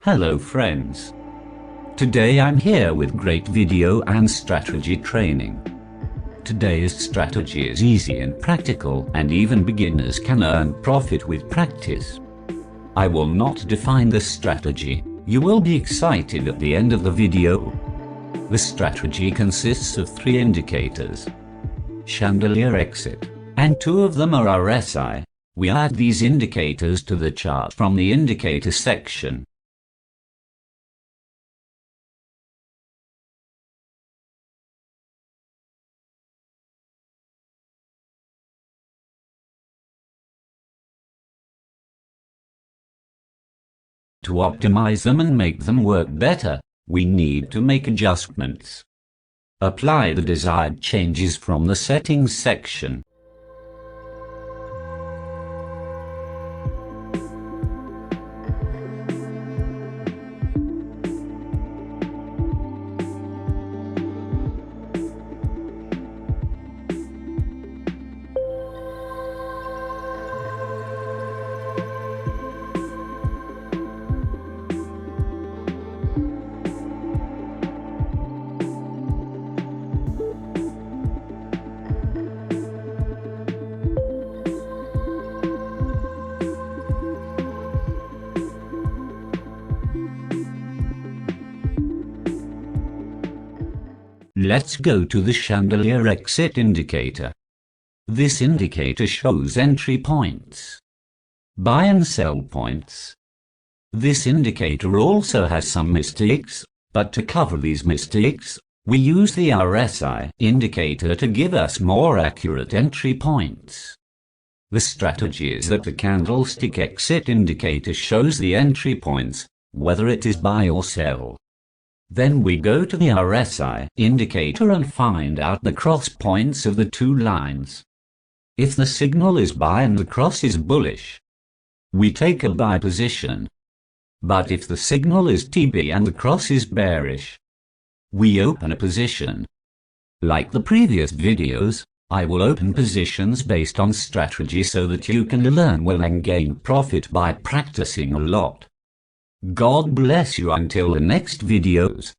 Hello friends. Today I'm here with great video and strategy training. Today's strategy is easy and practical, and even beginners can earn profit with practice. I will not define the strategy. You will be excited at the end of the video. The strategy consists of 3 indicators: chandelier exit, and 2 of them are RSI. We add these indicators to the chart from the indicator section. To optimize them and make them work better, we need to make adjustments. Apply the desired changes from the settings section. Let's go to the chandelier exit indicator. This indicator shows entry points, buy and sell points. This indicator also has some mistakes, but to cover these mistakes, we use the RSI indicator to give us more accurate entry points. The strategy is that the candlestick exit indicator shows the entry points, whether it is buy or sell. Then we go to the RSI indicator and find out the cross points of the 2 lines. If the signal is buy and the cross is bullish, we take a buy position. But if the signal is TB and the cross is bearish, we open a position. Like the previous videos, I will open positions based on strategy so that you can learn well and gain profit by practicing a lot. God bless you until the next videos.